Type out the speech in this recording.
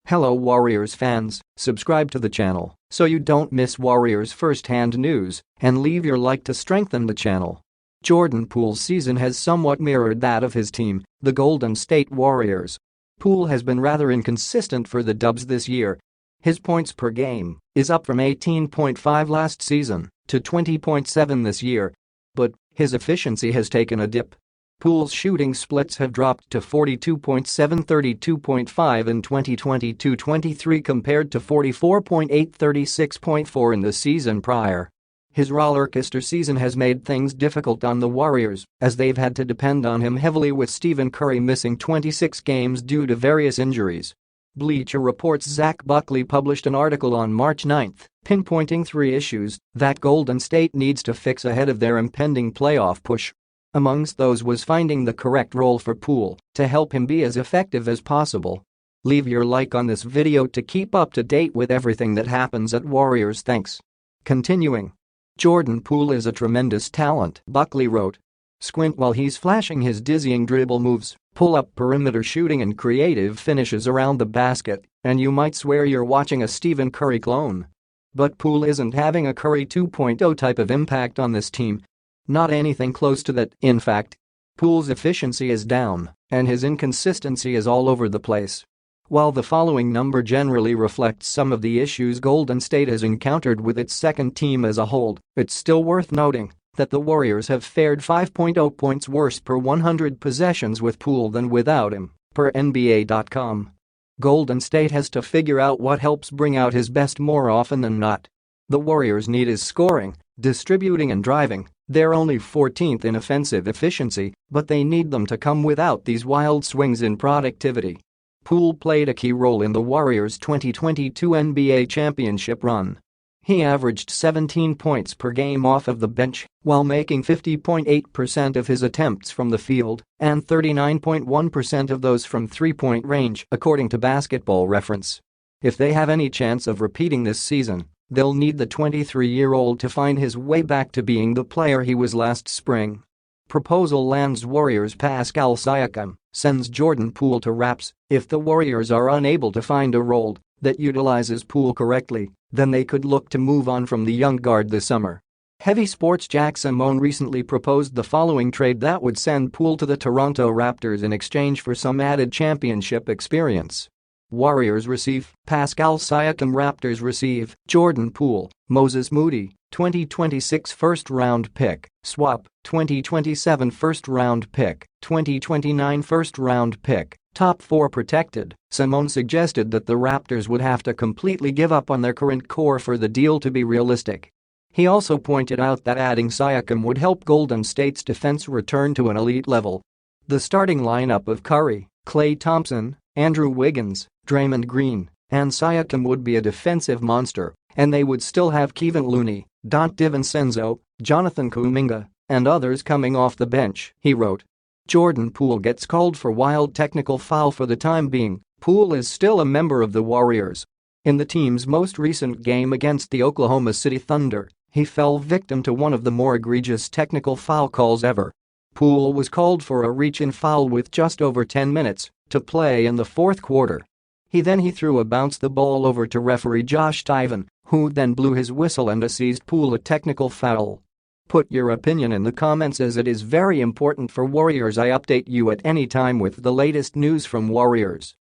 Hello Warriors fans, subscribe to the channel so you don't miss Warriors first-hand news and leave your like to strengthen the channel. Jordan Poole's season has somewhat mirrored that of his team, the Golden State Warriors. Poole has been rather inconsistent for the Dubs this year. His points per game is up from 18.5 last season to 20.7 this year, but his efficiency has taken a dip. Poole's shooting splits have dropped to 42.7, 32.5 in 2022-23 compared to 44.8, 36.4 in the season prior. His rollercoaster season has made things difficult on the Warriors as they've had to depend on him heavily, with Stephen Curry missing 26 games due to various injuries. Bleacher Report's Zach Buckley published an article on March 9, pinpointing 3 issues that Golden State needs to fix ahead of their impending playoff push. Amongst those was finding the correct role for Poole to help him be as effective as possible. Leave your like on this video to keep up to date with everything that happens at Warriors. Thanks. Continuing. Jordan Poole is a tremendous talent, Buckley wrote. Squint while he's flashing his dizzying dribble moves, pull-up perimeter shooting and creative finishes around the basket, and you might swear you're watching a Stephen Curry clone. But Poole isn't having a Curry 2.0 type of impact on this team. Not anything close to that, in fact. Poole's efficiency is down, and his inconsistency is all over the place. While the following number generally reflects some of the issues Golden State has encountered with its second team as a whole, it's still worth noting that the Warriors have fared 5.0 points worse per 100 possessions with Poole than without him, per NBA.com. Golden State has to figure out what helps bring out his best more often than not. The Warriors need his scoring, distributing and driving. They're only 14th in offensive efficiency, but they need them to come without these wild swings in productivity. Poole played a key role in the Warriors' 2022 NBA championship run. He averaged 17 points per game off of the bench while making 50.8% of his attempts from the field and 39.1% of those from three-point range, according to Basketball Reference. If they have any chance of repeating this season, they'll need the 23-year-old to find his way back to being the player he was last spring. Proposal lands. Warriors Pascal Siakam sends Jordan Poole to Raps. If the Warriors are unable to find a role that utilizes Poole correctly, then they could look to move on from the young guard this summer. Heavy Sports' Jack Simone recently proposed the following trade that would send Poole to the Toronto Raptors in exchange for some added championship experience. Warriors receive Pascal Siakam, Raptors receive Jordan Poole, Moses Moody, 2026 first-round pick, swap, 2027 first-round pick, 2029 first-round pick, top 4 protected. Simone suggested that the Raptors would have to completely give up on their current core for the deal to be realistic. He also pointed out that adding Siakam would help Golden State's defense return to an elite level. The starting lineup of Curry, Klay Thompson, Andrew Wiggins, Draymond Green, and Siakam would be a defensive monster, and they would still have Kevin Looney, Dante DiVincenzo, Jonathan Kuminga, and others coming off the bench, he wrote. Jordan Poole gets called for wild technical foul for the time being. Poole is still a member of the Warriors. In the team's most recent game against the Oklahoma City Thunder, he fell victim to one of the more egregious technical foul calls ever. Poole was called for a reach-in foul with just over 10 minutes to play in the fourth quarter. He threw the ball over to referee Josh Tyven, who then blew his whistle and assessed Poole a technical foul. Put your opinion in the comments, as it is very important for Warriors. I update you at any time with the latest news from Warriors.